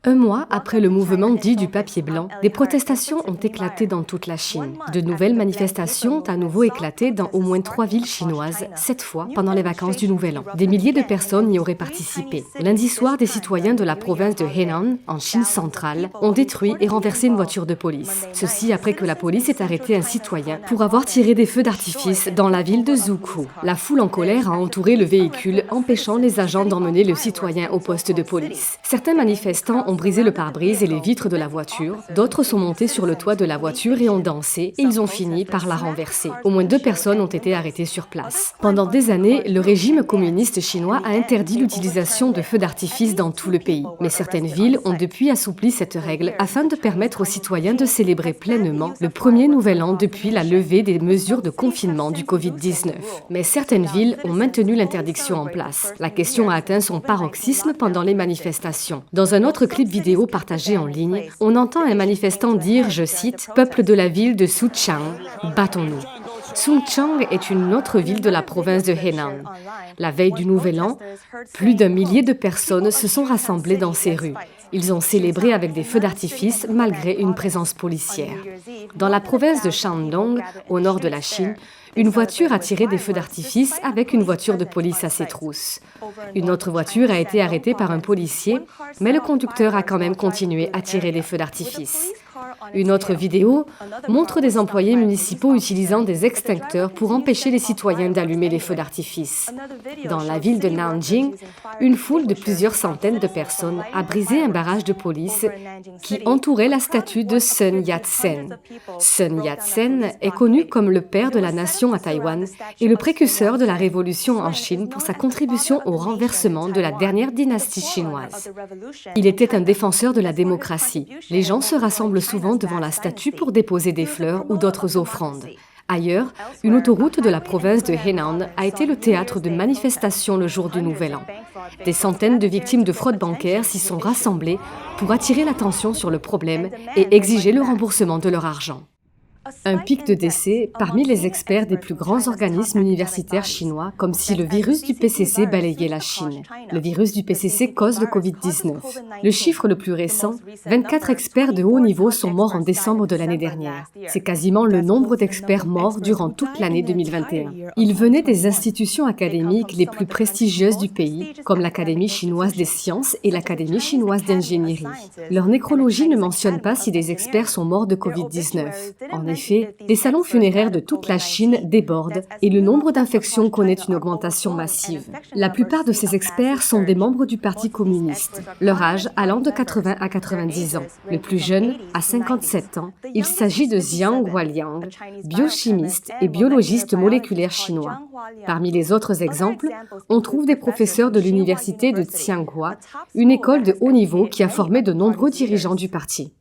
Un mois après le mouvement dit du papier blanc, des protestations ont éclaté dans toute la Chine. De nouvelles manifestations ont à nouveau éclaté dans au moins 3 villes chinoises, cette fois pendant les vacances du Nouvel An. Des milliers de personnes y auraient participé. Lundi soir, des citoyens de la province de Henan, en Chine centrale, ont détruit et renversé une voiture de police. Ceci après que la police ait arrêté un citoyen pour avoir tiré des feux d'artifice dans la ville de Zhukou. La foule en colère a entouré le véhicule, empêchant les agents d'emmener le citoyen au poste de police. Certains manifestants ont brisé le pare-brise et les vitres de la voiture, d'autres sont montés sur le toit de la voiture et ont dansé, et ils ont fini par la renverser. Au moins 2 personnes ont été arrêtées sur place. Pendant des années, le régime communiste chinois a interdit l'utilisation de feux d'artifice dans tout le pays. Mais certaines villes ont depuis assoupli cette règle afin de permettre aux citoyens de célébrer pleinement le premier Nouvel An depuis la levée des mesures de confinement du Covid-19. Mais certaines villes ont maintenu l'interdiction en place. La question a atteint son paroxysme pendant les manifestations. Dans un autre clip vidéo partagé en ligne, on entend un manifestant dire, je cite, « Peuple de la ville de Souchang, battons-nous ». Souchang est une autre ville de la province de Henan. La veille du Nouvel An, plus d'1 millier de personnes se sont rassemblées dans ces rues. Ils ont célébré avec des feux d'artifice malgré une présence policière. Dans la province de Shandong, au nord de la Chine, une voiture a tiré des feux d'artifice avec une voiture de police à ses trousses. Une autre voiture a été arrêtée par un policier, mais le conducteur a quand même continué à tirer des feux d'artifice. Une autre vidéo montre des employés municipaux utilisant des extincteurs pour empêcher les citoyens d'allumer les feux d'artifice. Dans la ville de Nanjing, une foule de plusieurs centaines de personnes a brisé un barrage de police qui entourait la statue de Sun Yat-sen. Sun Yat-sen est connu comme le père de la nation à Taïwan et le précurseur de la révolution en Chine pour sa contribution au renversement de la dernière dynastie chinoise. Il était un défenseur de la démocratie. Les gens se rassemblent souvent devant la statue pour déposer des fleurs ou d'autres offrandes. Ailleurs, une autoroute de la province de Henan a été le théâtre de manifestations le jour du Nouvel An. Des centaines de victimes de fraude bancaire s'y sont rassemblées pour attirer l'attention sur le problème et exiger le remboursement de leur argent. Un pic de décès parmi les experts des plus grands organismes universitaires chinois, comme si le virus du PCC balayait la Chine. Le virus du PCC cause le Covid-19. Le chiffre le plus récent, 24 experts de haut niveau sont morts en décembre de l'année dernière. C'est quasiment le nombre d'experts morts durant toute l'année 2021. Ils venaient des institutions académiques les plus prestigieuses du pays, comme l'Académie chinoise des sciences et l'Académie chinoise d'ingénierie. Leur nécrologie ne mentionne pas si des experts sont morts de Covid-19. En effet, les salons funéraires de toute la Chine débordent et le nombre d'infections connaît une augmentation massive. La plupart de ces experts sont des membres du Parti communiste, leur âge allant de 80 à 90 ans. Le plus jeune a 57 ans. Il s'agit de Jiang Hualiang, biochimiste et biologiste moléculaire chinois. Parmi les autres exemples, on trouve des professeurs de l'université de Tsinghua, une école de haut niveau qui a formé de nombreux dirigeants du parti.